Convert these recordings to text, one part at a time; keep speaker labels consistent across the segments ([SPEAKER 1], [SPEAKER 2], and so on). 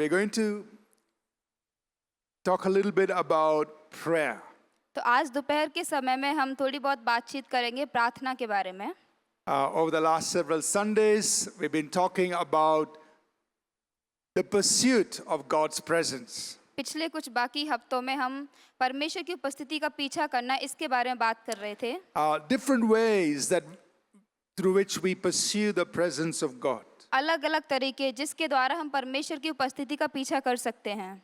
[SPEAKER 1] we're going to talk a little bit about prayer.
[SPEAKER 2] तो आज दोपहर के समय में हम थोड़ी बहुत बातचीत करेंगे प्रार्थना के बारे में।
[SPEAKER 1] Over the last several Sundays, we've been talking about the pursuit of God's presence.
[SPEAKER 2] पिछले कुछ बाकी हफ्तों में हम परमेश्वर की उपस्थिति का पीछा करना इसके बारे में बात कर रहे थे।
[SPEAKER 1] Different ways that through which we pursue the presence of God.
[SPEAKER 2] अलग-अलग तरीके जिसके द्वारा हम परमेश्वर की उपस्थिति का पीछा कर सकते हैं।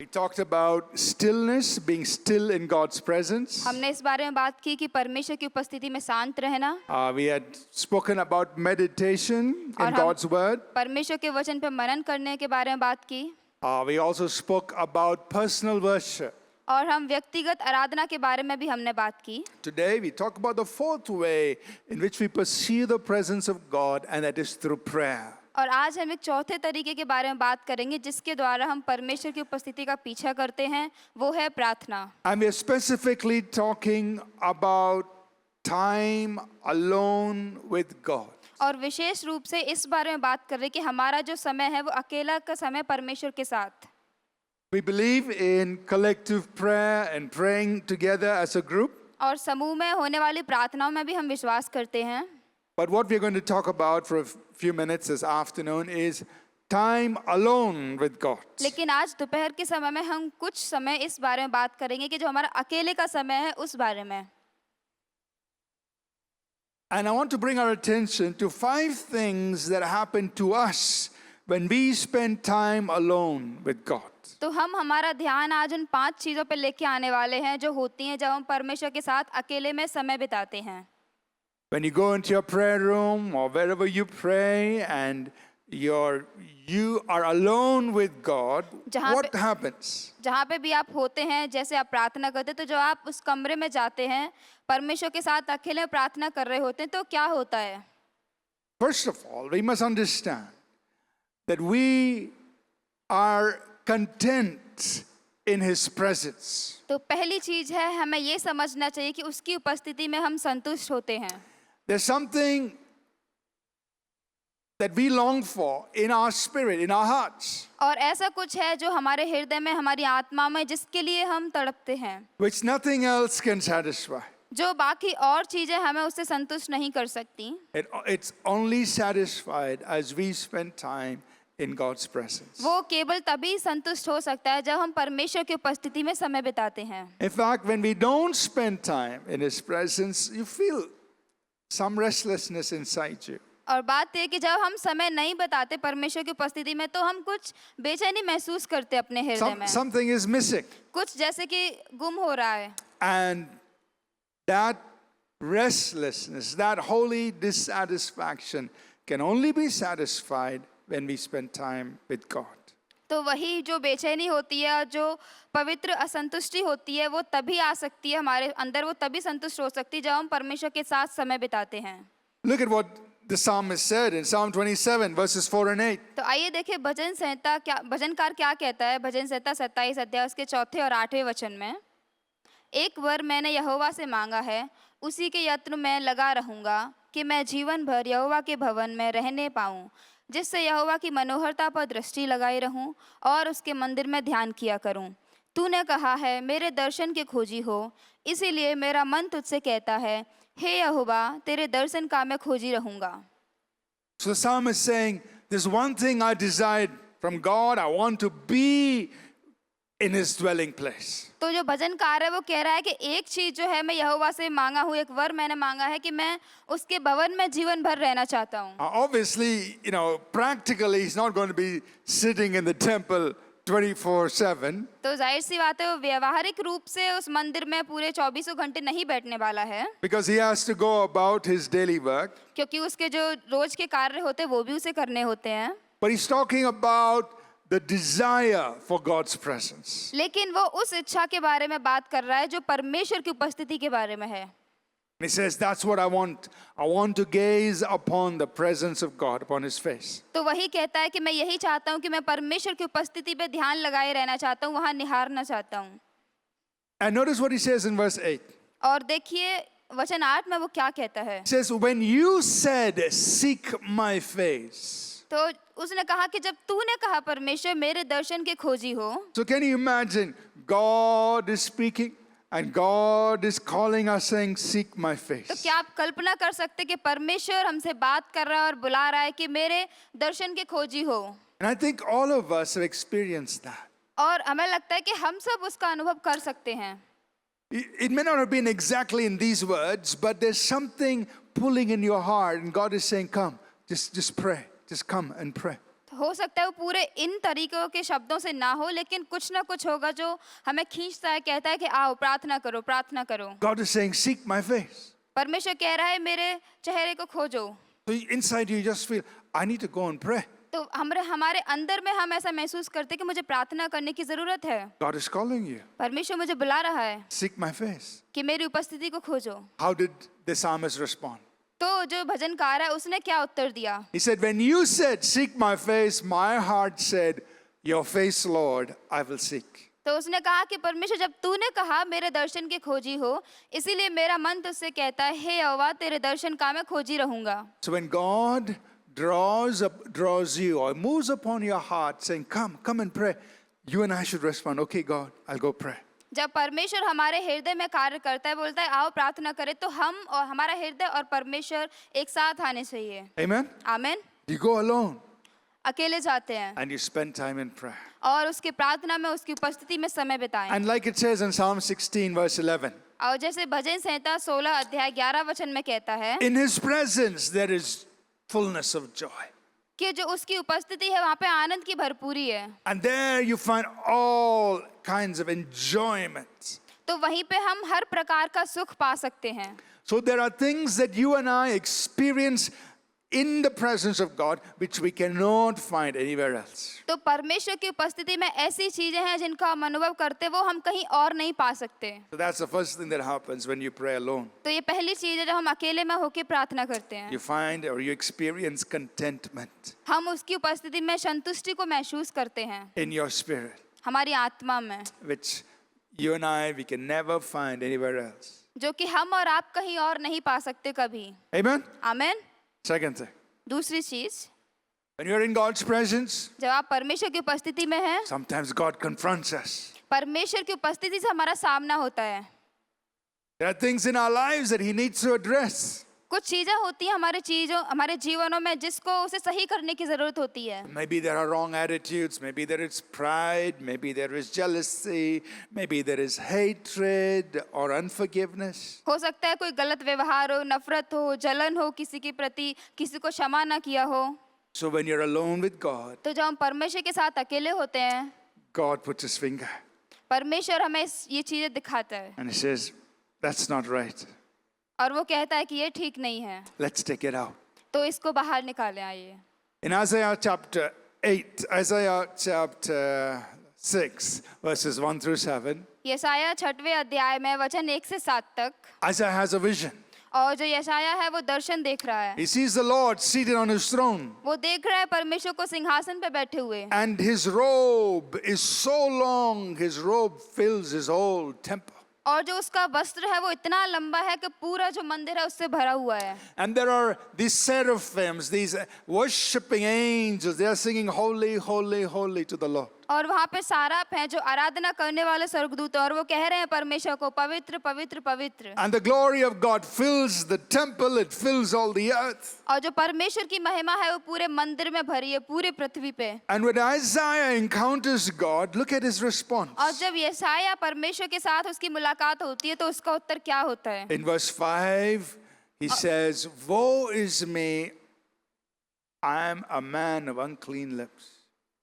[SPEAKER 1] We talked about stillness, being still in God's presence.
[SPEAKER 2] हमने इस बारे में बात की कि परमेश्वर की उपस्थिति में शांत रहना।
[SPEAKER 1] We had spoken about meditation in God's word.
[SPEAKER 2] परमेश्वर के वचन पर मनन करने के बारे में बात की।
[SPEAKER 1] We also spoke about personal worship.
[SPEAKER 2] और हम व्यक्तिगत आराधना के बारे में भी हमने बात की।
[SPEAKER 1] Today we talk about the fourth way in which we pursue the presence of God, and that is through prayer.
[SPEAKER 2] और आज हम एक चौथे तरीके के बारे में बात करेंगे जिसके द्वारा हम परमेश्वर की उपस्थिति का पीछा करते हैं, वो है प्रार्थना।
[SPEAKER 1] And we are specifically talking about time alone with God.
[SPEAKER 2] और विशेष रूप से इस बारे में बात कर रहे हैं कि हमारा जो समय है वो अकेला का समय परमेश्वर के साथ।
[SPEAKER 1] We believe in collective prayer and praying together as a group.
[SPEAKER 2] और समूह में होने वाली प्रार्थनाओं में भी हम विश्वास करते हैं।
[SPEAKER 1] But what we're going to talk about for a few minutes this afternoon is time alone with God.
[SPEAKER 2] लेकिन आज दोपहर के समय में हम कुछ समय इस बारे में बात करेंगे कि जो हमारा अकेले का समय है उस बारे में।
[SPEAKER 1] And I want to bring our attention to 5 things that happen to us when we spend time alone with God.
[SPEAKER 2] तो हम हमारा ध्यान आज उन 5 चीज़ों पे लेके आने वाले हैं जो होती हैं जब हम परमेश्वर के साथ अकेले में समय बिताते हैं।
[SPEAKER 1] When you go into your prayer room or wherever you pray and you are alone with God, what happens?
[SPEAKER 2] जहाँ पे भी आप होते हैं, जैसे आप प्रार्थना करते हैं, तो जब आप उस कमरे में जाते हैं, परमेश्वर के साथ अकेले प्रार्थना कर रहे होते हैं, तो क्या होता है?
[SPEAKER 1] First of all, we must understand that we are content in His presence.
[SPEAKER 2] तो पहली चीज है हमें ये समझना चाहिए कि उसकी उपस्थिति में हम संतुष्ट होते हैं।
[SPEAKER 1] There's something that we long for in our spirit, in our hearts.
[SPEAKER 2] और ऐसा कुछ है जो हमारे हृदय में, हमारी आत्मा में, जिसके लिए हम तड़पते हैं,
[SPEAKER 1] Which nothing else can satisfy.
[SPEAKER 2] जो बाकी और चीजें हमें उससे संतुष्ट नहीं कर सकती।
[SPEAKER 1] It's only satisfied as we spend time in God's presence.
[SPEAKER 2] वो केवल तभी संतुष्ट हो सकता है जब हम परमेश्वर की उपस्थिति में समय बिताते हैं।
[SPEAKER 1] In fact, when we don't spend time in His presence, you feel some restlessness inside you.
[SPEAKER 2] और बात है कि जब हम समय नहीं बिताते परमेश्वर की उपस्थिति में तो हम कुछ बेचैनी महसूस करते अपने हृदय में।
[SPEAKER 1] Something is missing.
[SPEAKER 2] कुछ जैसे कि गुम हो रहा है।
[SPEAKER 1] And that restlessness, that holy dissatisfaction can only be satisfied when we spend time with God.
[SPEAKER 2] तो वही जो बेचैनी होती है और जो पवित्र असंतुष्टि होती है वो तभी आ सकती है हमारे अंदर, वो तभी संतुष्ट हो सकती है जब हम परमेश्वर के साथ समय बिताते हैं।
[SPEAKER 1] Look at what the psalmist said in Psalm 27 verses 4 and 8.
[SPEAKER 2] तो आइए देखिए भजनकार क्या कहता है। भजन संहिता 27 अध्याय उसके 4 और 8वें वचन में, एक वर मैंने यहोवा से मांगा है, उसी के यत्न में लगा रहूंगा कि मैं जीवन भर यहोवा के भवन में रहने पाऊं, जिससे यहोवा की मनोहरता पर दृष्टि लगाई रहूं और उसके मंदिर में ध्यान किया करूं। तूने कहा है मेरे दर्शन के खोजी हो, इसीलिए मेरा मन तुझसे कहता है, हे यहोवा तेरे दर्शन का मैं खोजी रहूंगा।
[SPEAKER 1] So the psalmist is saying, there's one thing I desired from God. I want to be in His dwelling place.
[SPEAKER 2] तो जो भजनकार है वो कह रहा है कि एक चीज जो है मैं यहोवा से मांगा हूँ, एक वर मैंने मांगा है कि मैं उसके भवन में जीवन भर रहना चाहता हूँ।
[SPEAKER 1] Obviously, practically he's not going to be sitting in the temple 24/7.
[SPEAKER 2] तो जाहिर सी बात है वो व्यवहारिक रूप से उस मंदिर में पूरे 24 घंटे नहीं बैठने वाला है,
[SPEAKER 1] Because he has to go about his daily work.
[SPEAKER 2] क्योंकि उसके जो रोज के कार्य होते हैं वो भी उसे करने होते हैं।
[SPEAKER 1] But he's talking about the desire for God's presence.
[SPEAKER 2] लेकिन वो उस इच्छा के बारे में बात कर रहा है जो परमेश्वर की उपस्थिति के बारे में है।
[SPEAKER 1] And he says, that's what I want. I want to gaze upon the presence of God, upon His face.
[SPEAKER 2] तो वही कहता है कि मैं यही चाहता हूँ कि मैं परमेश्वर की उपस्थिति पे ध्यान लगाए रहना चाहता हूँ, वहाँ निहारना चाहता हूँ।
[SPEAKER 1] And notice what he says in verse 8.
[SPEAKER 2] और देखिए वचन 8 में वो क्या कहता है।
[SPEAKER 1] He says, when you said, seek my face.
[SPEAKER 2] तो उसने कहा कि जब तूने कहा परमेश्वर मेरे दर्शन के खोजी हो,
[SPEAKER 1] So can you imagine God is speaking and God is calling us saying, seek my
[SPEAKER 2] तो
[SPEAKER 1] face.
[SPEAKER 2] क्या आप कल्पना कर सकते कि परमेश्वर हमसे बात कर रहा है और बुला रहा है कि मेरे दर्शन के खोजी हो?
[SPEAKER 1] And I think all of us have experienced that.
[SPEAKER 2] और हमें लगता है कि हम सब उसका अनुभव कर सकते हैं।
[SPEAKER 1] It may not have been exactly in these words, but there's something pulling in your heart and God is saying, come, just pray. Just come and pray.
[SPEAKER 2] हो सकता है वो पूरे इन तरीकों के शब्दों से ना हो, लेकिन कुछ ना कुछ होगा जो हमें खींचता है, कहता है कि आओ प्रार्थना करो, प्रार्थना करो।
[SPEAKER 1] God is saying, seek my face.
[SPEAKER 2] परमेश्वर कह रहा है मेरे चेहरे को खोजो।
[SPEAKER 1] So inside you just feel, I need to go and pray.
[SPEAKER 2] तो हमारे अंदर में हम ऐसा महसूस करते हैं कि मुझे प्रार्थना करने की जरूरत है।
[SPEAKER 1] God is calling you.
[SPEAKER 2] परमेश्वर मुझे बुला रहा है
[SPEAKER 1] Seek my face.
[SPEAKER 2] कि मेरी उपस्थिति को खोजो।
[SPEAKER 1] How did the psalmist respond?
[SPEAKER 2] तो जो भजनकार है उसने क्या उत्तर दिया?
[SPEAKER 1] He said, when you said, seek my face, my heart said, your face, Lord, I will seek.
[SPEAKER 2] तो उसने कहा कि परमेश्वर जब तूने कहा मेरे दर्शन के खोजी हो, इसीलिए मेरा मन तुझसे कहता है हे यहोवा तेरे दर्शन का मैं खोजी रहूंगा।
[SPEAKER 1] So when God draws you or moves upon your heart saying, come and pray, you and I should respond, okay, God, I'll go pray.
[SPEAKER 2] जब परमेश्वर हमारे हृदय में कार्य करता है, बोलता है आओ प्रार्थना करें, तो हम और हमारा हृदय और परमेश्वर एक साथ आने चाहिए।
[SPEAKER 1] Amen?
[SPEAKER 2] आमीन।
[SPEAKER 1] You go alone
[SPEAKER 2] अकेले जाते हैं
[SPEAKER 1] and you spend time in prayer.
[SPEAKER 2] और उसकी प्रार्थना में उसकी उपस्थिति में समय बिताएं।
[SPEAKER 1] And like it says in Psalm 16 verse 11,
[SPEAKER 2] और जैसे भजन संहिता 16 अध्याय 11 वचन में कहता है
[SPEAKER 1] in his presence there is fullness of joy.
[SPEAKER 2] कि जो उसकी उपस्थिति है वहाँ पे आनंद की भरपूरी है।
[SPEAKER 1] And there you find all kinds of enjoyment.
[SPEAKER 2] तो वहीं पे हम हर प्रकार का सुख पा सकते हैं।
[SPEAKER 1] So there are things that you and I experience in the presence of God which we cannot find anywhere else.
[SPEAKER 2] तो परमेश्वर की उपस्थिति में ऐसी चीजें हैं जिनका हम अनुभव करते वो हम कहीं और नहीं पा सकते।
[SPEAKER 1] So that's the first thing that happens when you pray alone.
[SPEAKER 2] तो ये पहली चीज है जब हम अकेले में होके प्रार्थना करते हैं।
[SPEAKER 1] You find or you experience contentment
[SPEAKER 2] हम उसकी उपस्थिति में संतुष्टि को महसूस करते हैं
[SPEAKER 1] in your spirit,
[SPEAKER 2] हमारी आत्मा में,
[SPEAKER 1] which you and I, we can never find anywhere else.
[SPEAKER 2] जो कि हम और आप कहीं और नहीं पा सकते कभी।
[SPEAKER 1] Amen?
[SPEAKER 2] आमीन।
[SPEAKER 1] Second thing,
[SPEAKER 2] दूसरी चीज,
[SPEAKER 1] when you're in God's presence,
[SPEAKER 2] जब आप परमेश्वर की उपस्थिति में हैं,
[SPEAKER 1] sometimes God confronts us.
[SPEAKER 2] परमेश्वर की उपस्थिति से हमारा सामना होता है।
[SPEAKER 1] There are things in our lives that He needs to address.
[SPEAKER 2] कुछ चीजें होती हैं हमारे जीवनों में जिसको उसे सही करने की जरूरत होती है।
[SPEAKER 1] Maybe there are wrong attitudes, maybe there is pride, maybe there is jealousy, maybe there is hatred or unforgiveness.
[SPEAKER 2] हो सकता है कोई गलत व्यवहार हो, नफरत हो, जलन हो किसी के प्रति, किसी को क्षमा ना किया हो।
[SPEAKER 1] So when you're alone with God,
[SPEAKER 2] तो जब हम परमेश्वर के साथ अकेले होते हैं,
[SPEAKER 1] God puts His finger
[SPEAKER 2] परमेश्वर हमें ये चीजें दिखाता है
[SPEAKER 1] and He says, that's not right.
[SPEAKER 2] और वो कहता है कि ये ठीक नहीं है,
[SPEAKER 1] Let's take it out.
[SPEAKER 2] तो इसको बाहर निकालें आइए।
[SPEAKER 1] In Isaiah chapter 6, verses 1 through 7,
[SPEAKER 2] यशायाह 6वें अध्याय में वचन 1 से 7 तक,
[SPEAKER 1] Isaiah has a vision.
[SPEAKER 2] और जो यशायाह है वो दर्शन देख रहा है।
[SPEAKER 1] He sees the Lord seated on His throne,
[SPEAKER 2] वो देख रहा है परमेश्वर को सिंहासन पे बैठे हुए,
[SPEAKER 1] and His robe is so long, His robe fills His whole temple.
[SPEAKER 2] और जो उसका वस्त्र है वो इतना लंबा है कि पूरा जो मंदिर है उससे भरा हुआ है।
[SPEAKER 1] And there are these seraphims, these worshipping angels, they are singing holy, holy, holy to the Lord.
[SPEAKER 2] और वहाँ पे साराप हैं जो आराधना करने वाले स्वर्गदूत हैं और वो कह रहे हैं परमेश्वर को पवित्र पवित्र पवित्र।
[SPEAKER 1] And the glory of God fills the temple, it fills all the earth.
[SPEAKER 2] और जो परमेश्वर की महिमा है वो पूरे मंदिर में भरी है, पूरे पृथ्वी पे।
[SPEAKER 1] And when Isaiah encounters God, look at his response.
[SPEAKER 2] और जब यशायाह परमेश्वर के साथ उसकी मुलाकात होती है तो उसका उत्तर क्या होता है?
[SPEAKER 1] In verse 5, he says, woe is me, I am a man of unclean lips.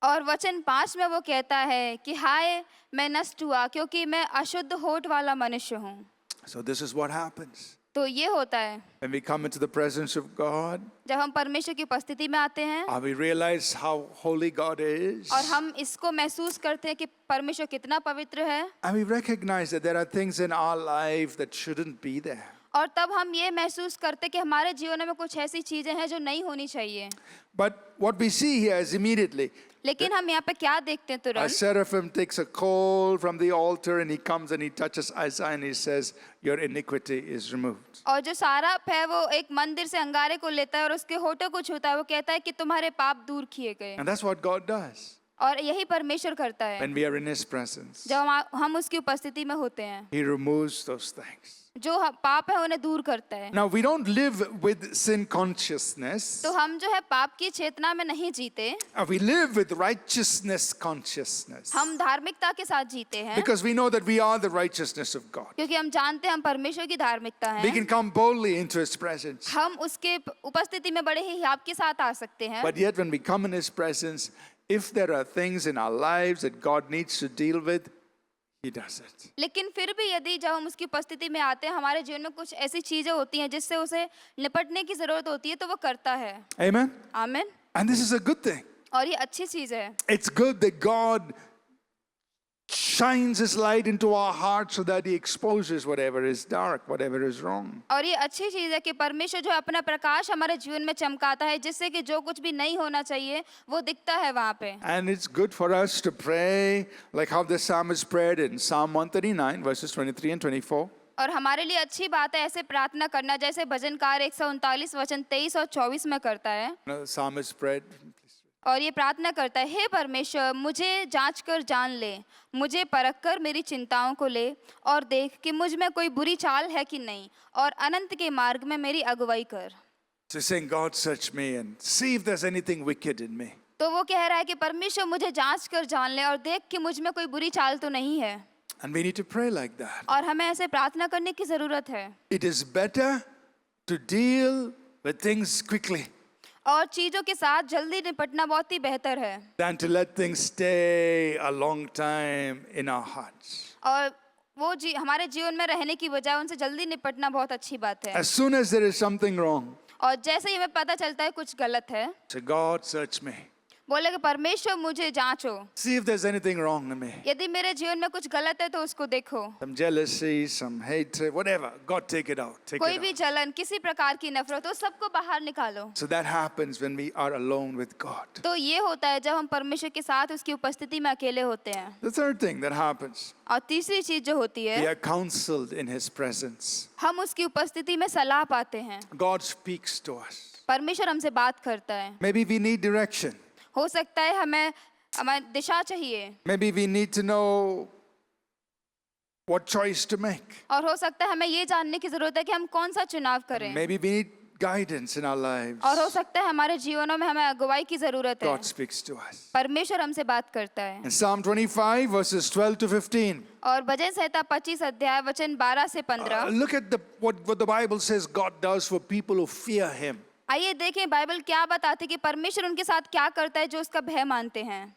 [SPEAKER 2] और वचन 5 में वो कहता है कि हाय मैं नष्ट हुआ क्योंकि मैं अशुद्ध होठ वाला मनुष्य हूँ।
[SPEAKER 1] So this is what happens.
[SPEAKER 2] तो ये होता है
[SPEAKER 1] When we come into the presence of God,
[SPEAKER 2] जब हम परमेश्वर की उपस्थिति में आते हैं
[SPEAKER 1] we realize how holy God is.
[SPEAKER 2] और हम इसको महसूस करते हैं कि परमेश्वर कितना पवित्र है,
[SPEAKER 1] And we recognize that there are things in our life that shouldn't be there.
[SPEAKER 2] और तब हम ये महसूस करते कि हमारे जीवन में कुछ ऐसी चीजें हैं जो नहीं होनी चाहिए।
[SPEAKER 1] But what we see here is immediately
[SPEAKER 2] लेकिन हम यहाँ पे क्या देखते हैं
[SPEAKER 1] a
[SPEAKER 2] तुरंत,
[SPEAKER 1] seraphim takes a coal from the altar and he comes and he touches Isaiah and he says, your iniquity is removed.
[SPEAKER 2] और जो साराप है वो एक मंदिर से अंगारे को लेता है और उसके होठों को छूता है, वो कहता है कि तुम्हारे पाप दूर किए गए।
[SPEAKER 1] And that's what God does
[SPEAKER 2] और यही परमेश्वर करता है
[SPEAKER 1] when we are in his presence.
[SPEAKER 2] जब हम उसकी उपस्थिति में होते हैं,
[SPEAKER 1] He removes those things.
[SPEAKER 2] जो पाप है उन्हें दूर करता है।
[SPEAKER 1] Now we don't live with sin consciousness.
[SPEAKER 2] तो हम जो है पाप की चेतना में नहीं जीते,
[SPEAKER 1] We live with righteousness consciousness.
[SPEAKER 2] हम धार्मिकता के साथ जीते हैं,
[SPEAKER 1] Because we know that we are the righteousness of God.
[SPEAKER 2] क्योंकि हम जानते हैं हम परमेश्वर की धार्मिकता
[SPEAKER 1] We
[SPEAKER 2] हैं।
[SPEAKER 1] can come boldly into his presence.
[SPEAKER 2] हम उसके उपस्थिति में बड़े ही हियाव के साथ आ सकते हैं।
[SPEAKER 1] But yet when we come in his presence, if there are things in our lives that God needs to deal with, he does it.
[SPEAKER 2] लेकिन फिर भी यदि जब हम उसकी उपस्थिति में आते हैं, हमारे जीवन में कुछ ऐसी चीजें होती हैं जिससे उसे निपटने की जरूरत होती है, तो वो करता है।
[SPEAKER 1] Amen?
[SPEAKER 2] आमीन।
[SPEAKER 1] And this is a good thing.
[SPEAKER 2] और ये अच्छी चीज है।
[SPEAKER 1] It's good that God shines his light into our hearts so that he exposes whatever is dark, whatever is wrong.
[SPEAKER 2] और ये अच्छी चीज है कि परमेश्वर जो अपना प्रकाश हमारे जीवन में चमकाता है, जिससे कि जो कुछ भी नहीं होना चाहिए वो दिखता है वहाँ पे।
[SPEAKER 1] And it's good for us to pray like how the psalmist prayed in Psalm 139 verses 23 and 24.
[SPEAKER 2] और हमारे लिए अच्छी बात है ऐसे प्रार्थना करना, जैसे भजनकार 139 वचन 23 और 24 में करता है।
[SPEAKER 1] The psalmist prayed,
[SPEAKER 2] और ये प्रार्थना करता है, हे परमेश्वर, मुझे जांच कर जान ले, मुझे परख कर मेरी चिंताओं को ले और देख कि मुझ में कोई बुरी चाल है कि नहीं, और अनंत के मार्ग में मेरी अगुवाई कर।
[SPEAKER 1] so saying, God, search me and see if there's anything wicked in me.
[SPEAKER 2] तो वो कह रहा है कि परमेश्वर मुझे जांच कर जान ले और देख कि मुझ में कोई बुरी चाल तो नहीं है।
[SPEAKER 1] And we need to pray like that.
[SPEAKER 2] और हमें ऐसे प्रार्थना करने की जरूरत है।
[SPEAKER 1] It is better to deal with things quickly
[SPEAKER 2] और चीजों के साथ जल्दी निपटना बहुत ही बेहतर है,
[SPEAKER 1] than to let things stay a long time in our hearts.
[SPEAKER 2] और वो हमारे जीवन में रहने की बजाय उनसे जल्दी निपटना बहुत अच्छी बात है।
[SPEAKER 1] As soon as there is something wrong,
[SPEAKER 2] और जैसे ही हमें पता चलता है कुछ गलत है,
[SPEAKER 1] say, God, search me.
[SPEAKER 2] बोले कि परमेश्वर मुझे जांचो,
[SPEAKER 1] See if there's anything wrong in me.
[SPEAKER 2] यदि मेरे जीवन में कुछ गलत है तो उसको देखो।
[SPEAKER 1] Some jealousy, some hatred, whatever. God, take it out. Take
[SPEAKER 2] कोई
[SPEAKER 1] it
[SPEAKER 2] भी
[SPEAKER 1] out.
[SPEAKER 2] जलन, किसी प्रकार की नफरत हो, सबको बाहर निकालो।
[SPEAKER 1] So that happens when we are alone with God.
[SPEAKER 2] तो ये होता है जब हम परमेश्वर के साथ उसकी उपस्थिति में अकेले होते हैं।
[SPEAKER 1] The third thing that happens,
[SPEAKER 2] और तीसरी चीज जो होती
[SPEAKER 1] we
[SPEAKER 2] है,
[SPEAKER 1] are counseled in his presence.
[SPEAKER 2] हम उसकी उपस्थिति में सलाह पाते हैं।
[SPEAKER 1] God speaks to us.
[SPEAKER 2] परमेश्वर हमसे बात करता है।
[SPEAKER 1] Maybe we need direction.
[SPEAKER 2] हो सकता है हमें दिशा चाहिए,
[SPEAKER 1] Maybe we need to know what choice to make.
[SPEAKER 2] और हो सकता है हमें ये जानने की जरूरत है कि हम कौन सा चुनाव करें,
[SPEAKER 1] Maybe we need guidance in our lives.
[SPEAKER 2] और हो सकता है हमारे जीवनों में हमें अगुवाई की जरूरत है।
[SPEAKER 1] God speaks to us.
[SPEAKER 2] परमेश्वर हमसे बात करता है।
[SPEAKER 1] In Psalm 25 verses 12 to 15,
[SPEAKER 2] और भजन संहिता 25 अध्याय वचन 12 से 15।
[SPEAKER 1] look at what the Bible says God does for people who fear him.
[SPEAKER 2] आइए देखें बाइबल क्या बताती है कि परमेश्वर उनके साथ क्या करता है जो उसका भय मानते हैं।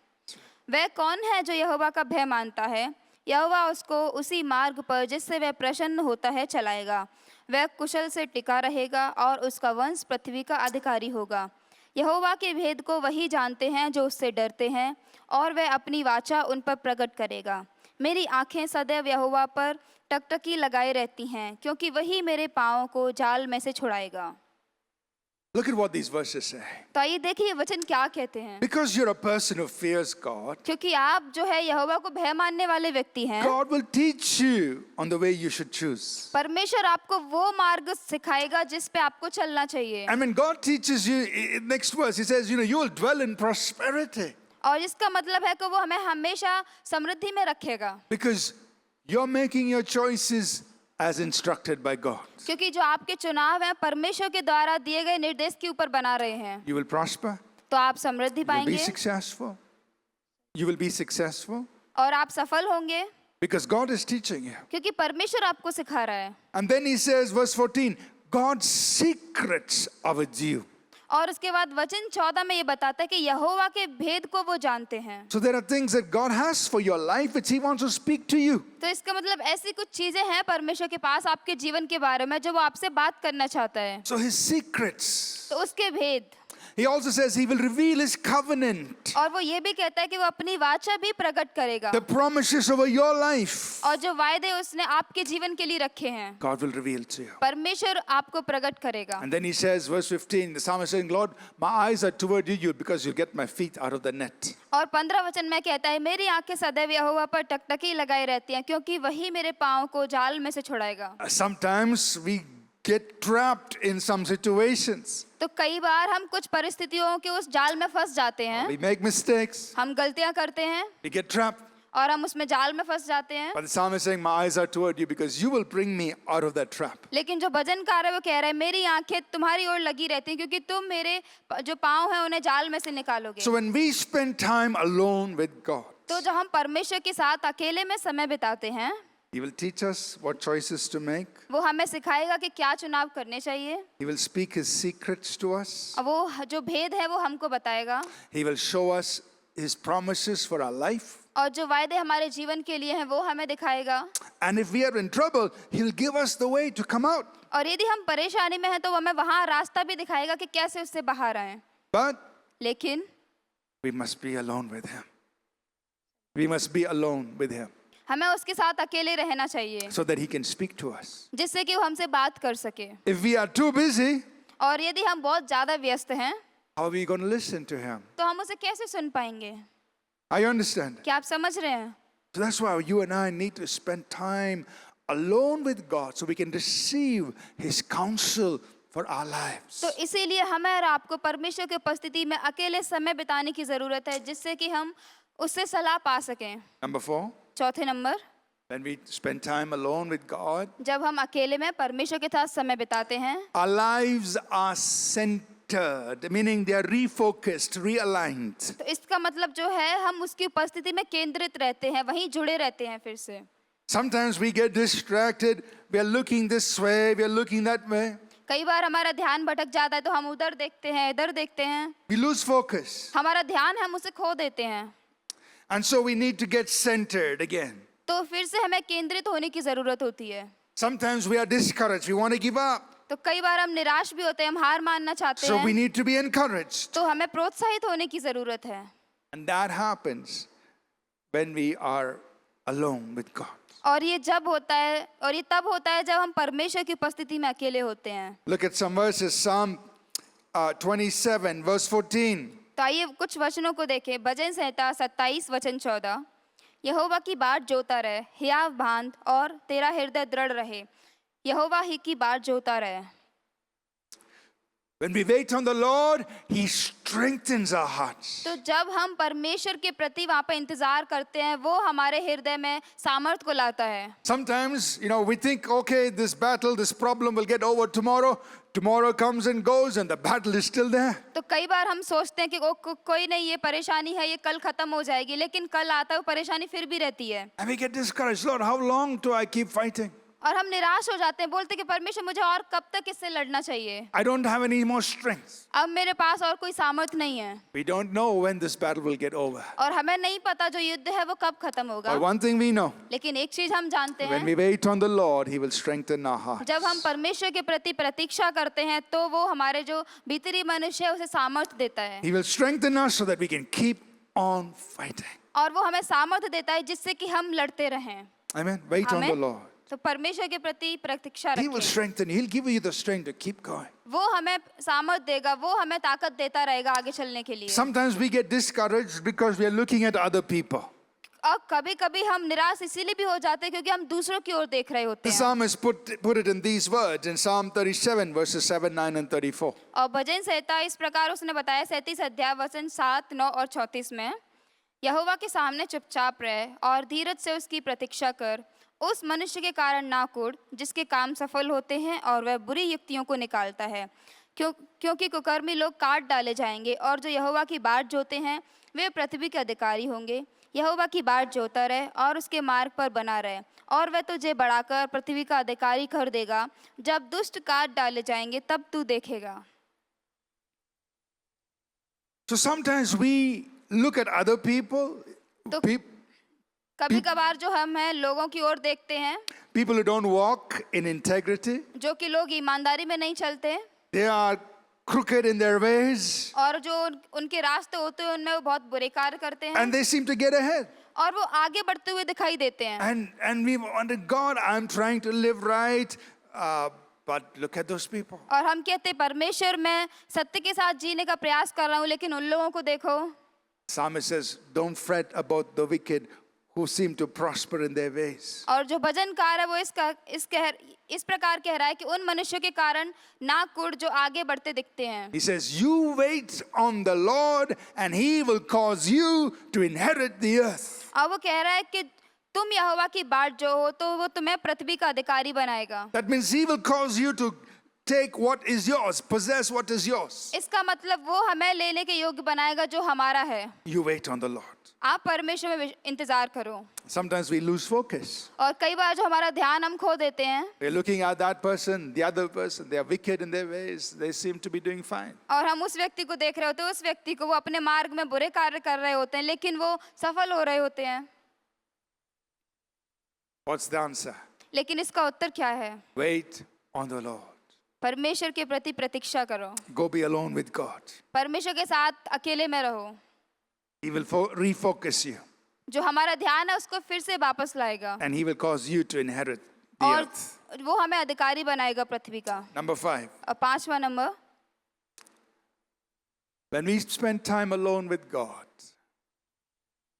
[SPEAKER 2] वह कौन है जो यहोवा का भय मानता है? यहोवा उसको उसी मार्ग पर जिससे वह प्रसन्न होता है चलाएगा। वह कुशल से टिका रहेगा और उसका वंश पृथ्वी का अधिकारी होगा। यहोवा के भेद को वही जानते हैं जो उससे डरते हैं, और वह अपनी वाचा उन पर प्रकट करेगा। मेरी आंखें सदैव यहोवा पर टकटकी लगाए रहती हैं, क्योंकि वही मेरे पाँवों को जाल में से छुड़ाएगा।
[SPEAKER 1] Look at what these verses say.
[SPEAKER 2] तो आइए देखिए ये वचन क्या कहते हैं।
[SPEAKER 1] Because you're a person who fears God,
[SPEAKER 2] क्योंकि आप जो है यहोवा को भय मानने वाले व्यक्ति हैं,
[SPEAKER 1] God will teach you on the way you should choose.
[SPEAKER 2] परमेश्वर आपको वो मार्ग सिखाएगा जिस पे आपको चलना चाहिए।
[SPEAKER 1] And when God teaches you, next verse, he says, you will dwell in prosperity.
[SPEAKER 2] और इसका मतलब है कि वो हमें हमेशा समृद्धि में रखेगा,
[SPEAKER 1] Because you're making your choices as instructed by God.
[SPEAKER 2] क्योंकि जो आपके चुनाव हैं परमेश्वर के द्वारा दिए गए निर्देश के ऊपर बना रहे हैं।
[SPEAKER 1] You will prosper.
[SPEAKER 2] तो आप समृद्धि
[SPEAKER 1] You will be
[SPEAKER 2] पाएंगे
[SPEAKER 1] successful. You will be successful
[SPEAKER 2] और आप सफल होंगे,
[SPEAKER 1] because God is teaching you.
[SPEAKER 2] क्योंकि परमेश्वर आपको सिखा रहा है।
[SPEAKER 1] And then he says, verse 14, God's secrets are with you.
[SPEAKER 2] और उसके बाद वचन 14 में ये बताता है कि यहोवा के भेद को वो जानते हैं।
[SPEAKER 1] So there are things that God has for your life which he wants to speak to you.
[SPEAKER 2] तो इसका मतलब ऐसी कुछ चीजें हैं परमेश्वर के पास आपके जीवन के बारे में जो वो आपसे बात करना चाहता है।
[SPEAKER 1] So his secrets,
[SPEAKER 2] तो उसके भेद,
[SPEAKER 1] He also says he will reveal his covenant,
[SPEAKER 2] और वो ये भी कहता है कि वो अपनी वाचा भी प्रकट करेगा,
[SPEAKER 1] the promises over your life.
[SPEAKER 2] और जो वायदे उसने आपके जीवन के लिए रखे हैं
[SPEAKER 1] God will reveal to you.
[SPEAKER 2] परमेश्वर आपको प्रकट करेगा।
[SPEAKER 1] And then he says, verse 15, the psalmist saying, Lord, my eyes are toward you because you get my feet out of the net.
[SPEAKER 2] और 15 वचन में कहता है, मेरी आंखें सदैव यहोवा पर टकटकी लगाई रहती हैं, क्योंकि वही मेरे पाँव को जाल में से छुड़ाएगा।
[SPEAKER 1] Sometimes we get trapped in some situations.
[SPEAKER 2] तो कई बार हम कुछ परिस्थितियों के उस जाल में फंस जाते हैं,
[SPEAKER 1] We make mistakes.
[SPEAKER 2] हम गलतियां करते हैं
[SPEAKER 1] We get trapped.
[SPEAKER 2] और हम उसमें जाल में फंस जाते हैं।
[SPEAKER 1] But the psalmist is saying, my eyes are toward you because you will bring me out of that trap.
[SPEAKER 2] लेकिन जो भजनकार है वो कह रहा है, मेरी आंखें तुम्हारी ओर लगी रहती हैं, क्योंकि तुम मेरे जो पाँव हैं उन्हें जाल में से निकालोगे।
[SPEAKER 1] So when we spend time alone with God,
[SPEAKER 2] तो जब हम परमेश्वर के साथ अकेले में समय बिताते हैं,
[SPEAKER 1] He will teach us what choices to make.
[SPEAKER 2] वो हमें सिखाएगा कि क्या चुनाव करने चाहिए,
[SPEAKER 1] He will speak His secrets to us.
[SPEAKER 2] और वो जो भेद है वो हमको बताएगा,
[SPEAKER 1] He will show us His promises for our life.
[SPEAKER 2] और जो वायदे हमारे जीवन के लिए हैं वो हमें दिखाएगा।
[SPEAKER 1] And if we are in trouble, He'll give us the way to come out.
[SPEAKER 2] और यदि हम परेशानी में हैं तो हमें वहाँ रास्ता भी दिखाएगा कि कैसे उससे बाहर आएं।
[SPEAKER 1] But
[SPEAKER 2] लेकिन
[SPEAKER 1] we must be alone with Him. We must be alone with Him
[SPEAKER 2] हमें उसके साथ अकेले रहना चाहिए,
[SPEAKER 1] so that He can speak to us.
[SPEAKER 2] जिससे कि वो हमसे बात कर सके।
[SPEAKER 1] If we are too busy,
[SPEAKER 2] और यदि हम बहुत ज्यादा व्यस्त हैं
[SPEAKER 1] how are we going to listen to Him?
[SPEAKER 2] तो हम उसे कैसे सुन पाएंगे?
[SPEAKER 1] I understand.
[SPEAKER 2] क्या आप समझ रहे हैं?
[SPEAKER 1] So that's why you and I need to spend time alone with God so we can receive His counsel for our lives.
[SPEAKER 2] तो इसीलिए हमें और आपको परमेश्वर की उपस्थिति में अकेले समय बिताने की जरूरत है, जिससे कि हम उससे सलाह पा सकें।
[SPEAKER 1] Number 4,
[SPEAKER 2] चौथे number,
[SPEAKER 1] when we spend time alone with God,
[SPEAKER 2] जब हम अकेले में परमेश्वर के साथ समय बिताते हैं,
[SPEAKER 1] our lives are centered, meaning they are refocused, realigned.
[SPEAKER 2] तो इसका मतलब जो है हम उसकी उपस्थिति में केंद्रित रहते हैं, वहीं जुड़े रहते हैं फिर से।
[SPEAKER 1] Sometimes we get distracted, we are looking this way, we are looking that way.
[SPEAKER 2] कई बार हमारा ध्यान भटक जाता है, तो हम उधर देखते हैं, इधर देखते हैं,
[SPEAKER 1] We lose focus.
[SPEAKER 2] हमारा ध्यान हम उसे खो देते हैं।
[SPEAKER 1] And so we need to get centered again.
[SPEAKER 2] तो फिर से हमें केंद्रित होने की जरूरत होती है।
[SPEAKER 1] Sometimes we are discouraged, we want to give up.
[SPEAKER 2] तो कई बार हम निराश भी होते हैं, हम हार मानना चाहते
[SPEAKER 1] So we
[SPEAKER 2] हैं,
[SPEAKER 1] need to be encouraged.
[SPEAKER 2] तो हमें प्रोत्साहित होने की जरूरत है।
[SPEAKER 1] And that happens when we are alone with God.
[SPEAKER 2] और ये जब होता है, और ये तब होता है जब हम परमेश्वर की उपस्थिति में अकेले होते हैं।
[SPEAKER 1] Look at some verses. Psalm 27, verse 14.
[SPEAKER 2] तो आइए कुछ वचनों को देखें। भजन संहिता 27 वचन 14। यहोवा की बाट जोता रहे, हियाव बांध और तेरा हृदय दृढ़ रहे, यहोवा ही की बाट जोता रहे।
[SPEAKER 1] When we wait on the Lord, He strengthens our hearts.
[SPEAKER 2] तो जब हम परमेश्वर के प्रति वहाँ पे इंतजार करते हैं, वो हमारे हृदय में सामर्थ को लाता है।
[SPEAKER 1] Sometimes, we think, okay, this battle, this problem will get over tomorrow. Tomorrow comes and goes and the battle is still there.
[SPEAKER 2] तो कई बार हम सोचते हैं कि कोई नहीं, ये परेशानी है, ये कल खत्म हो जाएगी, लेकिन कल आता है वो परेशानी फिर भी रहती है।
[SPEAKER 1] And we get discouraged. Lord, how long do I keep fighting?
[SPEAKER 2] और हम निराश हो जाते हैं, बोलते हैं कि परमेश्वर मुझे और कब तक इससे लड़ना चाहिए,
[SPEAKER 1] I don't have any more strength.
[SPEAKER 2] अब मेरे पास और कोई सामर्थ नहीं है।
[SPEAKER 1] We don't know when this battle will get over.
[SPEAKER 2] और हमें नहीं पता जो युद्ध है वो कब खत्म होगा।
[SPEAKER 1] But one thing we know,
[SPEAKER 2] लेकिन एक चीज हम जानते
[SPEAKER 1] when
[SPEAKER 2] हैं,
[SPEAKER 1] we wait on the Lord, He will strengthen our hearts.
[SPEAKER 2] जब हम परमेश्वर के प्रति प्रतीक्षा करते हैं तो वो हमारे जो भीतरी मनुष्य है उसे सामर्थ देता है,
[SPEAKER 1] He will strengthen us so that we can keep on fighting.
[SPEAKER 2] और वो हमें सामर्थ देता है जिससे कि हम लड़ते रहें।
[SPEAKER 1] Amen. Wait on the
[SPEAKER 2] amen.
[SPEAKER 1] Lord.
[SPEAKER 2] तो परमेश्वर के प्रति प्रतीक्षा
[SPEAKER 1] He will
[SPEAKER 2] रखें,
[SPEAKER 1] strengthen you. He'll give you the strength to keep going.
[SPEAKER 2] वो हमें सामर्थ देगा, वो हमें ताकत देता रहेगा आगे चलने के लिए।
[SPEAKER 1] Sometimes we get discouraged because we are looking at other people.
[SPEAKER 2] और कभी कभी हम निराश इसीलिए भी हो जाते हैं क्योंकि हम दूसरों की ओर देख रहे होते
[SPEAKER 1] The
[SPEAKER 2] हैं।
[SPEAKER 1] psalmist put it in these words in Psalm 37, verses 7, 9, and 34.
[SPEAKER 2] और भजन संहिता इस प्रकार उसने बताया 37 अध्याय वचन 7, 9 और 34 में, यहोवा के सामने चुपचाप रह और धीरज से उसकी प्रतीक्षा कर, उस मनुष्य के कारण ना कुढ़ जिसके काम सफल होते हैं और वह बुरी युक्तियों को निकालता है, क्योंकि कुकर्मी लोग काट डाले जाएंगे और जो यहोवा की बाट जोते हैं वे पृथ्वी के अधिकारी होंगे। यहोवा की बाट जोता रहे और उसके मार्ग पर बना रहे, और वह तुझे बढ़ाकर पृथ्वी का अधिकारी कर देगा। जब दुष्ट काट डाले जाएंगे तब तू देखेगा।
[SPEAKER 1] So sometimes we look at other people,
[SPEAKER 2] तो कभी कभार जो हम हैं लोगों की ओर देखते हैं,
[SPEAKER 1] people who don't walk in integrity.
[SPEAKER 2] जो कि लोग ईमानदारी में नहीं चलते,
[SPEAKER 1] They are crooked in their ways,
[SPEAKER 2] और जो उनके रास्ते होते हैं उनमें वो बहुत बुरे कार्य करते हैं
[SPEAKER 1] and they seem to get ahead.
[SPEAKER 2] और वो आगे बढ़ते हुए दिखाई देते हैं।
[SPEAKER 1] And we wonder, God, I'm trying to live right, but look at those people.
[SPEAKER 2] और हम कहते हैं परमेश्वर मैं सत्य के साथ जीने का प्रयास कर रहा हूँ, लेकिन उन लोगों को देखो।
[SPEAKER 1] Psalmist says, don't fret about the wicked who seem to prosper in their ways.
[SPEAKER 2] और जो भजनकार है वो इस प्रकार कह रहा है कि उन मनुष्यों के कारण नाकुड़ जो आगे बढ़ते दिखते हैं।
[SPEAKER 1] He says, you wait on the Lord and he will cause you to inherit the earth.
[SPEAKER 2] और वो कह रहा है कि तुम यहोवा की बाट जो हो तो वो तुम्हें पृथ्वी का अधिकारी बनाएगा।
[SPEAKER 1] That means he will cause you to take what is yours, possess what is yours.
[SPEAKER 2] इसका मतलब वो हमें लेने के योग्य बनाएगा जो हमारा है।
[SPEAKER 1] You wait on the Lord.
[SPEAKER 2] आप परमेश्वर में इंतजार करो।
[SPEAKER 1] Sometimes we lose focus.
[SPEAKER 2] और कई बार जो हमारा ध्यान हम खो देते हैं
[SPEAKER 1] We're looking at that person, the other person, they are wicked in their ways, they seem to be doing fine.
[SPEAKER 2] और हम उस व्यक्ति को देख रहे होते हैं, उस व्यक्ति को वो अपने मार्ग में बुरे कार्य कर रहे होते हैं लेकिन वो सफल हो रहे होते हैं।
[SPEAKER 1] What's the answer?
[SPEAKER 2] लेकिन इसका उत्तर क्या है?
[SPEAKER 1] Wait on the Lord.
[SPEAKER 2] परमेश्वर के प्रति प्रतीक्षा करो।
[SPEAKER 1] Go be alone with God.
[SPEAKER 2] परमेश्वर के साथ अकेले में रहो।
[SPEAKER 1] He will refocus you
[SPEAKER 2] जो हमारा ध्यान है उसको फिर से वापस लाएगा
[SPEAKER 1] and he will cause you to inherit the
[SPEAKER 2] और
[SPEAKER 1] earth.
[SPEAKER 2] वो हमें अधिकारी बनाएगा पृथ्वी का।
[SPEAKER 1] Number 5.
[SPEAKER 2] और 5वां number,
[SPEAKER 1] When we spend time alone with God,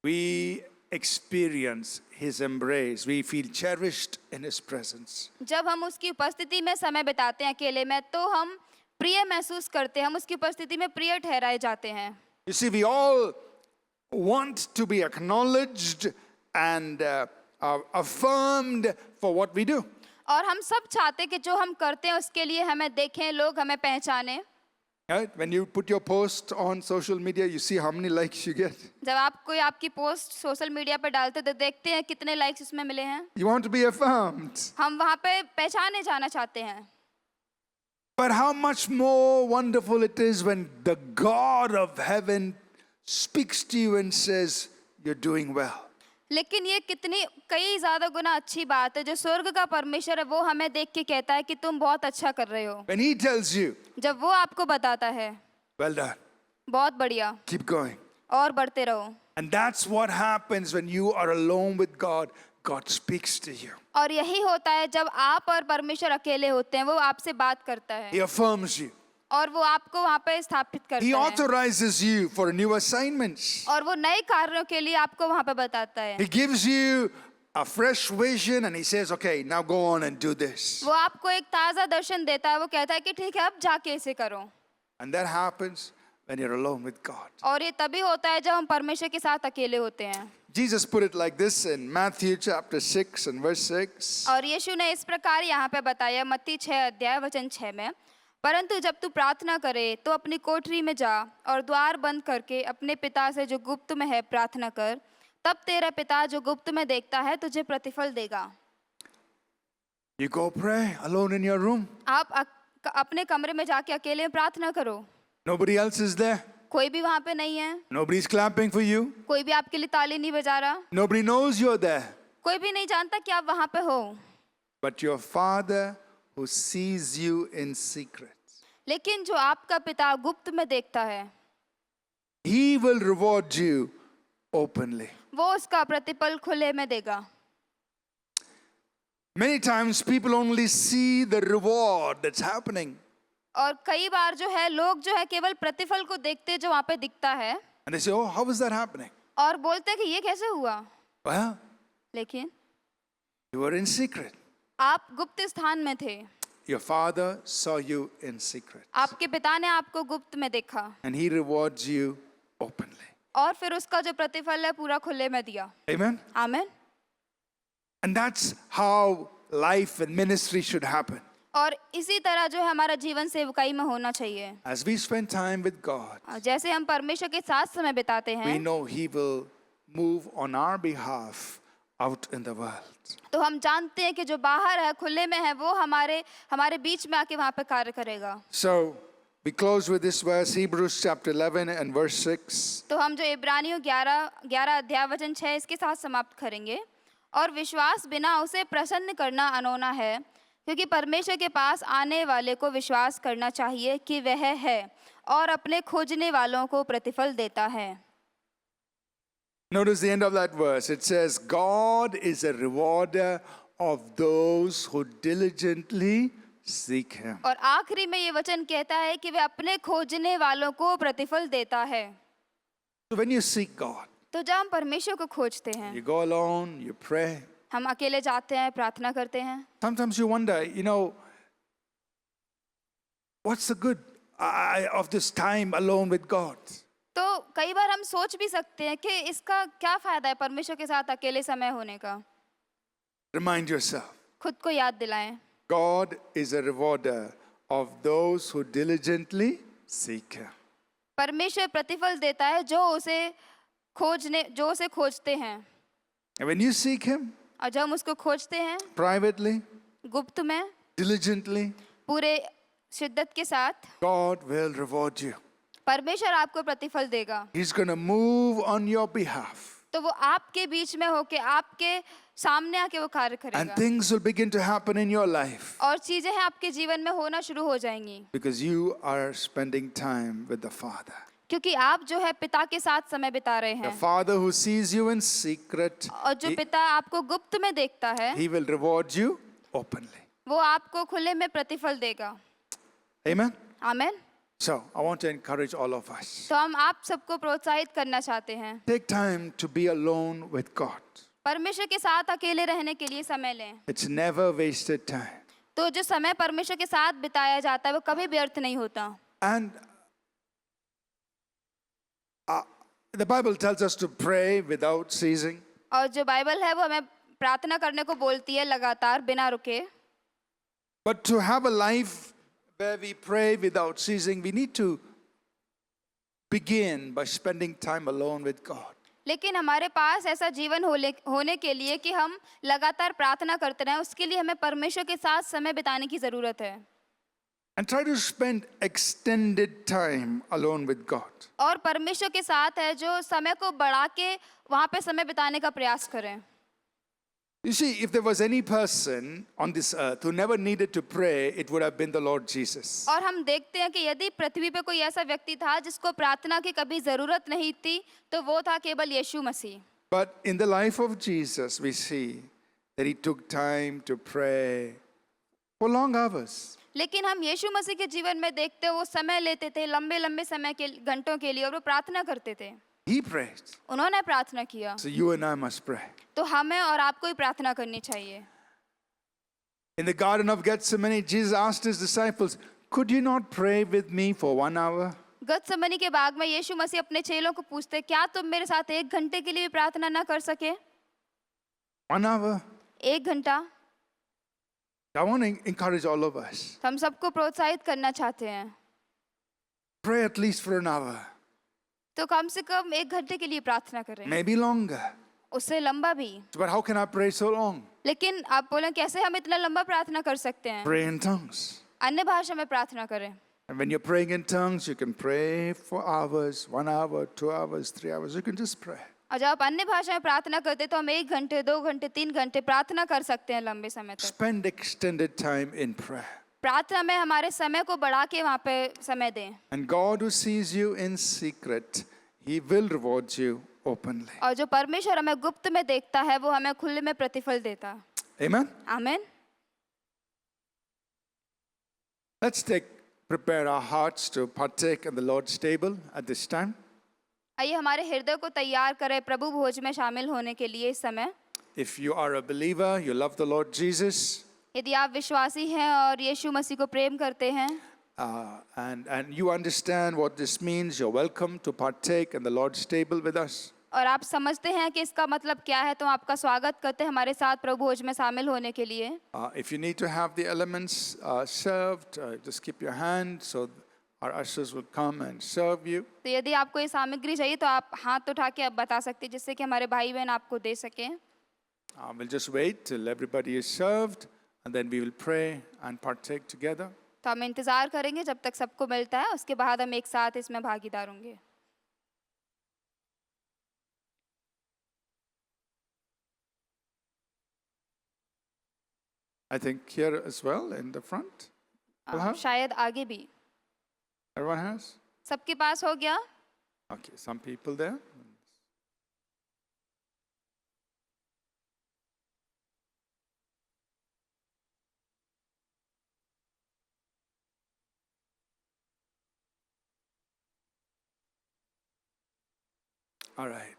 [SPEAKER 1] we experience his embrace. We feel cherished in his presence.
[SPEAKER 2] जब हम उसकी उपस्थिति में समय बिताते हैं अकेले में तो हम प्रिय महसूस करते हैं, हम उसकी उपस्थिति में प्रिय ठहराए जाते हैं।
[SPEAKER 1] You see, we all want to be acknowledged and affirmed for what we do.
[SPEAKER 2] और हम सब चाहते हैं कि जो हम करते हैं उसके लिए हमें देखें, लोग हमें पहचाने।
[SPEAKER 1] Right? When you put your post on social media, you see how many likes you get.
[SPEAKER 2] जब आप कोई आपकी पोस्ट सोशल मीडिया पर डालते हैं तो देखते हैं कितने लाइक्स उसमें मिले हैं।
[SPEAKER 1] You want to be affirmed.
[SPEAKER 2] हम वहाँ पे पहचाने जाना चाहते हैं।
[SPEAKER 1] But how much more wonderful it is when the God of heaven speaks to you and says, you're doing well.
[SPEAKER 2] लेकिन ये कितनी कई ज्यादा गुना अच्छी बात है जो स्वर्ग का परमेश्वर है वो हमें देख के कहता है कि तुम बहुत अच्छा कर रहे हो।
[SPEAKER 1] When he tells you,
[SPEAKER 2] जब वो आपको बताता है
[SPEAKER 1] well done,
[SPEAKER 2] बहुत बढ़िया,
[SPEAKER 1] keep going.
[SPEAKER 2] और बढ़ते रहो।
[SPEAKER 1] And that's what happens when you are alone with God. God speaks to you.
[SPEAKER 2] और यही होता है जब आप और परमेश्वर अकेले होते हैं, वो आपसे बात करता है
[SPEAKER 1] He affirms you.
[SPEAKER 2] और वो आपको वहाँ पे स्थापित करता
[SPEAKER 1] He
[SPEAKER 2] है
[SPEAKER 1] authorizes you for new assignments.
[SPEAKER 2] और वो नए कार्यों के लिए आपको वहाँ पे बताता है।
[SPEAKER 1] He gives you a fresh vision and he says, okay, now go on and do this.
[SPEAKER 2] वो आपको एक ताज़ा दर्शन देता है, वो कहता है कि ठीक है अब जाके इसे करो।
[SPEAKER 1] And that happens when you're alone with God.
[SPEAKER 2] और ये तभी होता है जब हम परमेश्वर के साथ अकेले होते हैं।
[SPEAKER 1] Jesus put it like this in Matthew chapter 6 and verse 6.
[SPEAKER 2] और यीशु ने इस प्रकार यहाँ पे बताया मत्ती 6 अध्याय वचन 6 में, परंतु जब तू प्रार्थना करे तो अपनी कोठरी में जा और द्वार बंद करके अपने पिता से जो गुप्त में है प्रार्थना कर, तब तेरा पिता जो गुप्त में देखता है तुझे प्रतिफल देगा।
[SPEAKER 1] You go pray alone in your room.
[SPEAKER 2] आप अपने कमरे में जाके अकेले में प्रार्थना करो।
[SPEAKER 1] Nobody else is there.
[SPEAKER 2] कोई भी वहाँ पे नहीं है,
[SPEAKER 1] Nobody's clapping for you.
[SPEAKER 2] कोई भी आपके लिए ताली नहीं बजा रहा,
[SPEAKER 1] Nobody knows you're there.
[SPEAKER 2] कोई भी नहीं जानता कि आप वहाँ पे हो।
[SPEAKER 1] But your Father who sees you in secret,
[SPEAKER 2] लेकिन जो आपका पिता गुप्त में देखता है
[SPEAKER 1] he will reward you openly.
[SPEAKER 2] वो उसका प्रतिफल खुले में देगा।
[SPEAKER 1] Many times people only see the reward that's happening
[SPEAKER 2] और कई बार जो है लोग जो है केवल प्रतिफल को देखते जो वहाँ पे दिखता है
[SPEAKER 1] and they say, oh, how is that happening?
[SPEAKER 2] और बोलते हैं कि ये कैसे हुआ,
[SPEAKER 1] Well,
[SPEAKER 2] लेकिन
[SPEAKER 1] you were in secret.
[SPEAKER 2] आप गुप्त स्थान में थे,
[SPEAKER 1] Your Father saw you in secret
[SPEAKER 2] आपके पिता ने आपको गुप्त में देखा
[SPEAKER 1] and he rewards you openly.
[SPEAKER 2] और फिर उसका जो प्रतिफल है पूरा खुले में दिया।
[SPEAKER 1] Amen?
[SPEAKER 2] आमीन।
[SPEAKER 1] And that's how life and ministry should happen.
[SPEAKER 2] और इसी तरह जो है हमारा जीवन सेवकाई में होना चाहिए।
[SPEAKER 1] As we spend time with God,
[SPEAKER 2] और जैसे हम परमेश्वर के साथ समय बिताते
[SPEAKER 1] we
[SPEAKER 2] हैं
[SPEAKER 1] know he will move on our behalf out in the world.
[SPEAKER 2] तो हम जानते हैं कि जो बाहर है खुले में है वो हमारे बीच में आके वहाँ पे कार्य करेगा।
[SPEAKER 1] So we close with this verse, Hebrews chapter 11 and verse 6.
[SPEAKER 2] तो हम जो इब्रानियों 11 अध्याय वचन 6 इसके साथ समाप्त करेंगे। और विश्वास बिना उसे प्रसन्न करना अनोना है, क्योंकि परमेश्वर के पास आने वाले को विश्वास करना चाहिए कि वह है और अपने खोजने वालों को प्रतिफल देता है।
[SPEAKER 1] Notice the end of that verse. It says, God is a rewarder of those who diligently seek Him.
[SPEAKER 2] और आखिरी में ये वचन कहता है कि वह अपने खोजने वालों को प्रतिफल देता है।
[SPEAKER 1] So when you seek God,
[SPEAKER 2] तो जब हम परमेश्वर को खोजते हैं,
[SPEAKER 1] you go alone, you pray.
[SPEAKER 2] हम अकेले जाते हैं, प्रार्थना करते हैं।
[SPEAKER 1] Sometimes you wonder, what's the good of this time alone with God?
[SPEAKER 2] तो कई बार हम सोच भी सकते हैं कि इसका क्या फायदा है परमेश्वर के साथ अकेले समय होने का।
[SPEAKER 1] Remind yourself,
[SPEAKER 2] खुद को याद दिलाएं,
[SPEAKER 1] God is a rewarder of those who diligently seek Him.
[SPEAKER 2] परमेश्वर प्रतिफल देता है जो उसे खोजते हैं।
[SPEAKER 1] And when you seek Him
[SPEAKER 2] और जब हम उसको खोजते हैं
[SPEAKER 1] privately,
[SPEAKER 2] गुप्त में,
[SPEAKER 1] diligently,
[SPEAKER 2] पूरे शिद्दत के साथ,
[SPEAKER 1] God will reward you.
[SPEAKER 2] परमेश्वर आपको प्रतिफल देगा।
[SPEAKER 1] He's going to move on your behalf.
[SPEAKER 2] तो वो आपके बीच में होके आपके सामने आके वो कार्य
[SPEAKER 1] And
[SPEAKER 2] करेगा
[SPEAKER 1] things will begin to happen in your life
[SPEAKER 2] और चीजें हैं आपके जीवन में होना शुरू हो जाएंगी,
[SPEAKER 1] because you are spending time with the Father.
[SPEAKER 2] क्योंकि आप जो है पिता के साथ समय बिता रहे
[SPEAKER 1] The
[SPEAKER 2] हैं।
[SPEAKER 1] Father who sees you in secret,
[SPEAKER 2] और जो पिता आपको गुप्त में देखता है,
[SPEAKER 1] He will reward you openly.
[SPEAKER 2] वो आपको खुले में प्रतिफल देगा।
[SPEAKER 1] Amen?
[SPEAKER 2] Amen.
[SPEAKER 1] So, I want to encourage all of us.
[SPEAKER 2] तो हम आप सबको प्रोत्साहित करना चाहते हैं,
[SPEAKER 1] Take time to be alone with God.
[SPEAKER 2] परमेश्वर के साथ अकेले रहने के लिए समय लें।
[SPEAKER 1] It's never wasted time.
[SPEAKER 2] तो जो समय परमेश्वर के साथ बिताया जाता है वो कभी व्यर्थ नहीं होता।
[SPEAKER 1] And the Bible tells us to pray without ceasing.
[SPEAKER 2] और जो बाइबल है वो हमें प्रार्थना करने को बोलती है लगातार बिना रुके।
[SPEAKER 1] But to have a life where we pray without ceasing, we need to begin by spending time alone with God.
[SPEAKER 2] लेकिन हमारे पास ऐसा जीवन होने के लिए कि हम लगातार प्रार्थना करते रहें, उसके लिए हमें परमेश्वर के साथ समय बिताने की ज़रूरत है।
[SPEAKER 1] And try to spend extended time alone with God.
[SPEAKER 2] और परमेश्वर के साथ है जो समय को बढ़ा के वहाँ पे समय बिताने का प्रयास करें।
[SPEAKER 1] You see, if there was any person on this earth who never needed to pray, it would have been the Lord Jesus.
[SPEAKER 2] और हम देखते हैं कि यदि पृथ्वी पे कोई ऐसा व्यक्ति था जिसको प्रार्थना की कभी ज़रूरत नहीं थी, तो वो था केवल यीशु मसीह।
[SPEAKER 1] But in the life of Jesus, we see that He took time to pray for long hours.
[SPEAKER 2] लेकिन हम यीशु मसीह के जीवन में देखते हैं वो समय लेते थे लंबे लंबे समय के घंटों के लिए, और वो प्रार्थना करते थे।
[SPEAKER 1] He prayed.
[SPEAKER 2] उन्होंने प्रार्थना किया।
[SPEAKER 1] So you and I must pray.
[SPEAKER 2] तो हमें और आपको ही प्रार्थना करनी चाहिए।
[SPEAKER 1] In the Garden of Gethsemane, Jesus asked His disciples, "Could you not pray with me for 1 hour?"
[SPEAKER 2] गतसमनी के बाग में यीशु मसीह अपने चेलों को पूछते, क्या तुम मेरे साथ 1 घंटे के लिए भी प्रार्थना ना कर सके?
[SPEAKER 1] 1 hour.
[SPEAKER 2] 1 घंटा।
[SPEAKER 1] I want to encourage all of us.
[SPEAKER 2] हम सबको प्रोत्साहित करना चाहते हैं,
[SPEAKER 1] Pray at least for 1 hour,
[SPEAKER 2] तो कम से कम 1 घंटे के लिए प्रार्थना करें,
[SPEAKER 1] maybe longer.
[SPEAKER 2] उससे लंबा भी।
[SPEAKER 1] But how can I pray so long?
[SPEAKER 2] लेकिन आप बोले कैसे हम इतना लंबा प्रार्थना कर सकते हैं?
[SPEAKER 1] Pray in tongues.
[SPEAKER 2] अन्य भाषा में प्रार्थना करें।
[SPEAKER 1] And when you're praying in tongues, you can pray for hours, 1 hour, 2 hours, 3 hours. You can just pray.
[SPEAKER 2] और जब आप अन्य भाषा में प्रार्थना करते तो हम 1 घंटे 2 घंटे 3 घंटे प्रार्थना कर सकते हैं लंबे समय तक।
[SPEAKER 1] Spend extended time in prayer.
[SPEAKER 2] प्रार्थना में हमारे समय को बढ़ा के वहाँ पे समय दें।
[SPEAKER 1] And God who sees you in secret, He will reward you openly.
[SPEAKER 2] और जो परमेश्वर हमें गुप्त में देखता है वो हमें खुले में प्रतिफल देता।
[SPEAKER 1] Amen?
[SPEAKER 2] आमीन।
[SPEAKER 1] Let's prepare our hearts to partake in the Lord's table at this time.
[SPEAKER 2] आइए हमारे हृदय को तैयार करें प्रभु भोज में शामिल होने के लिए इस समय।
[SPEAKER 1] If you are a believer, you love the Lord Jesus,
[SPEAKER 2] यदि आप विश्वासी हैं और यीशु मसीह को प्रेम करते हैं
[SPEAKER 1] and you understand what this means, you're welcome to partake in the Lord's table with us.
[SPEAKER 2] और आप समझते हैं कि इसका मतलब क्या है, तो आपका स्वागत करते हैं हमारे साथ प्रभु भोज में शामिल होने के लिए।
[SPEAKER 1] If you need to have the elements served, just keep your hand so our ushers will come and serve you.
[SPEAKER 2] तो यदि आपको ये सामग्री चाहिए तो आप हाथ उठा के आप बता सकते हैं जिससे कि हमारे भाई बहन आपको दे सकें।
[SPEAKER 1] We'll just wait till everybody is served and then we will pray and partake together.
[SPEAKER 2] तो हम इंतज़ार करेंगे जब तक सबको मिलता है, उसके बाद हम एक साथ इसमें भागीदार होंगे।
[SPEAKER 1] I think here as well in the front.
[SPEAKER 2] शायद आगे भी
[SPEAKER 1] Everyone has?
[SPEAKER 2] सबके पास हो गया.
[SPEAKER 1] Okay, some people there. All right.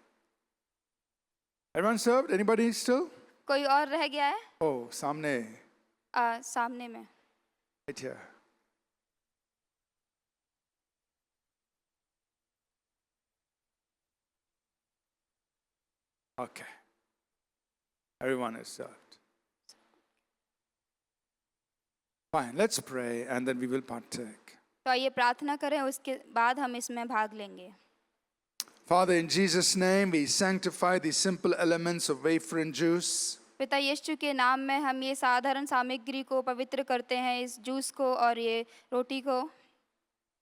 [SPEAKER 1] Everyone served? Anybody still?
[SPEAKER 2] कोई और रह गया है?
[SPEAKER 1] Oh, samne.
[SPEAKER 2] सामने में.
[SPEAKER 1] Right here. Okay. Everyone is served. Fine, let's pray and then we will partake.
[SPEAKER 2] तो आइए प्रार्थना करें, उसके बाद हम इसमें भाग लेंगे.
[SPEAKER 1] Father, in Jesus' name, we sanctify the simple elements of wafer and juice.
[SPEAKER 2] पिता यीशु के नाम में हम ये साधारण सामग्री को पवित्र करते हैं, इस जूस को और ये रोटी को.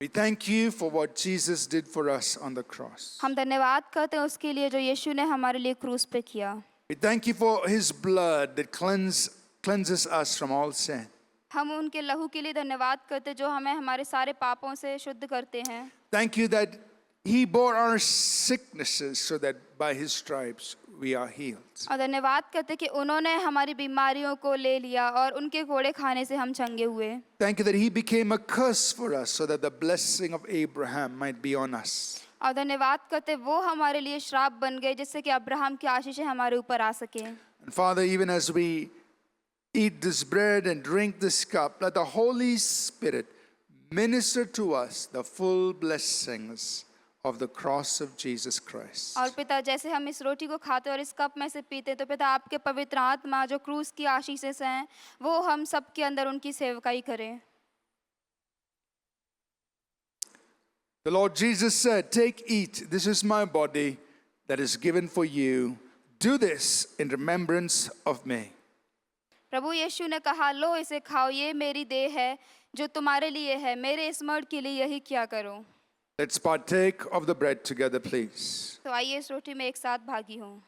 [SPEAKER 1] We thank you for what Jesus did for us on the cross.
[SPEAKER 2] हम धन्यवाद करते हैं उसके लिए जो यीशु ने हमारे लिए क्रूस पे किया.
[SPEAKER 1] We thank you for his blood that cleanses us from all sin.
[SPEAKER 2] हम उनके लहू के लिए धन्यवाद करते हैं जो हमें हमारे सारे पापों से शुद्ध करते हैं.
[SPEAKER 1] Thank you that he bore our sicknesses so that by his stripes we are healed.
[SPEAKER 2] और धन्यवाद करते हैं कि उन्होंने हमारी बीमारियों को ले लिया और उनके कोड़े खाने से हम चंगे हुए.
[SPEAKER 1] Thank you that he became a curse for us so that the blessing of Abraham might be on us.
[SPEAKER 2] और धन्यवाद करते वो हमारे लिए श्राप बन गए जिससे कि अब्राहम की आशीषें हमारे ऊपर आ सके.
[SPEAKER 1] And Father, even as we eat this bread and drink this cup, let the Holy Spirit minister to us the full blessings of the cross of Jesus Christ.
[SPEAKER 2] और पिता जैसे हम इस रोटी को खाते और इस कप में से पीते तो पिता आपके पवित्र आत्मा जो क्रूस की आशीषें से हैं वो हम सब के अंदर उनकी सेवकाई करें.
[SPEAKER 1] The Lord Jesus said, "Take, eat, this is my body that is given for you. Do this in remembrance of me."
[SPEAKER 2] प्रभु यीशु ने कहा, लो इसे खाओ, ये मेरी देह है जो तुम्हारे लिए है, मेरे स्मरण के लिए यही किया करो.
[SPEAKER 1] Let's partake of the bread together, please.
[SPEAKER 2] तो आइए इस रोटी में एक साथ भागी हों.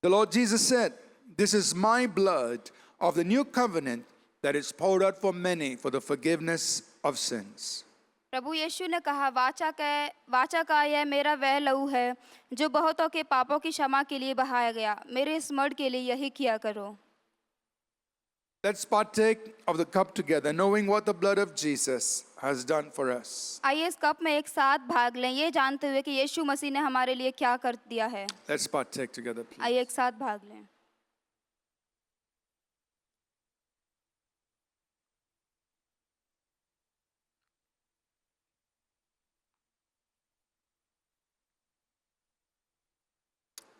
[SPEAKER 1] The Lord Jesus said, "This is my blood of the new covenant that is poured out for many for the forgiveness of sins."
[SPEAKER 2] प्रभु यीशु ने कहा, वाचा का यह मेरा वह लहू है जो बहुतों के पापों की क्षमा के लिए बहाया गया, मेरे स्मरण के लिए यही किया करो.
[SPEAKER 1] Let's partake of the cup together, knowing what the blood of Jesus has done for us.
[SPEAKER 2] आइए इस कप में एक साथ भाग लें, ये जानते हुए कि यीशु मसीह ने हमारे लिए क्या कर दिया है.
[SPEAKER 1] Let's partake together, please.
[SPEAKER 2] आइए एक साथ भाग लें.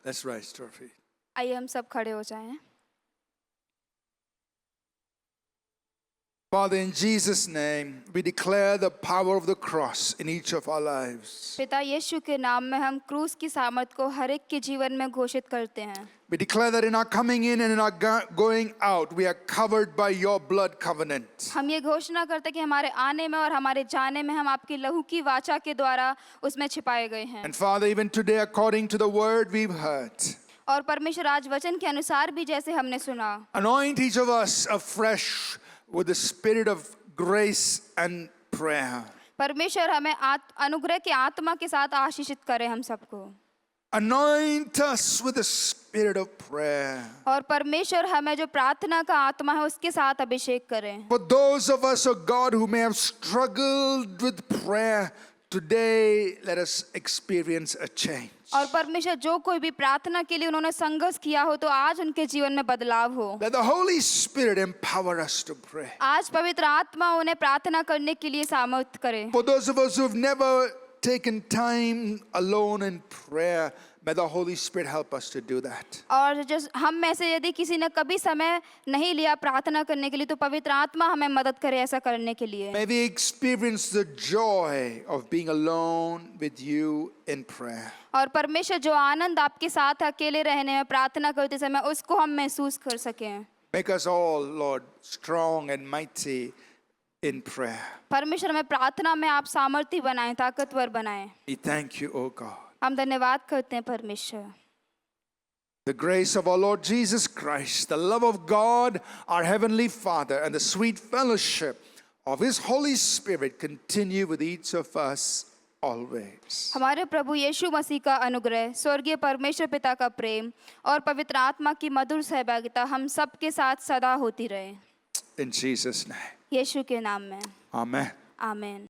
[SPEAKER 1] Let's rise to our feet.
[SPEAKER 2] आइए हम सब खड़े हो जाएं.
[SPEAKER 1] Father, in Jesus' name, we declare the power of the cross in each of our lives.
[SPEAKER 2] पिता यीशु के नाम में हम क्रूस की सामर्थ को हर एक के जीवन में घोषित करते हैं.
[SPEAKER 1] We declare that in our coming in and in our going out, we are covered by your blood covenant.
[SPEAKER 2] हम ये घोषणा करते हैं कि हमारे आने में और हमारे जाने में हम आपकी लहू की वाचा के द्वारा उसमें छिपाए गए हैं.
[SPEAKER 1] And Father, even today, according to the word we've heard,
[SPEAKER 2] और परमेश्वर आज वचन के अनुसार भी जैसे हमने सुना,
[SPEAKER 1] anoint each of us afresh with the spirit of grace and prayer.
[SPEAKER 2] परमेश्वर हमें अनुग्रह के आत्मा के साथ आशीषित करे हम सबको.
[SPEAKER 1] Anoint us with the spirit of prayer.
[SPEAKER 2] और परमेश्वर हमें जो प्रार्थना का आत्मा है उसके साथ अभिषेक करें.
[SPEAKER 1] For those of us, oh God, who may have struggled with prayer, today let us experience a change.
[SPEAKER 2] और परमेश्वर जो कोई भी प्रार्थना के लिए उन्होंने संघर्ष किया हो तो आज उनके जीवन में बदलाव हो.
[SPEAKER 1] Let the Holy Spirit empower us to pray.
[SPEAKER 2] आज पवित्र आत्मा उन्हें प्रार्थना करने के लिए सामर्थ करे.
[SPEAKER 1] For those of us who have never taken time alone in prayer, may the Holy Spirit help us to do that.
[SPEAKER 2] और जो हम में से यदि किसी ने कभी समय नहीं लिया प्रार्थना करने के लिए, तो पवित्र आत्मा हमें मदद करे ऐसा करने के लिए।
[SPEAKER 1] May we experience the joy of being alone with you in prayer.
[SPEAKER 2] और परमेश्वर जो आनंद आपके साथ अकेले रहने में प्रार्थना करते समय, उसको हम महसूस कर सकें।
[SPEAKER 1] Make us all, Lord, strong and mighty in prayer.
[SPEAKER 2] परमेश्वर हमें प्रार्थना में आप सामर्थ्य बनाएं, ताकतवर बनाएं।
[SPEAKER 1] We thank you, O God.
[SPEAKER 2] हम धन्यवाद करते हैं परमेश्वर।
[SPEAKER 1] The grace of our Lord Jesus Christ, the love of God, our Heavenly Father, and the sweet fellowship of His Holy Spirit continue with each of us always.
[SPEAKER 2] हमारे प्रभु यीशु मसीह का अनुग्रह, स्वर्गीय परमेश्वर पिता का प्रेम और पवित्र आत्मा की मधुर सहभागिता हम सबके साथ सदा होती रहे।
[SPEAKER 1] In Jesus' name.
[SPEAKER 2] यीशु के नाम में
[SPEAKER 1] Amen.
[SPEAKER 2] आमीन।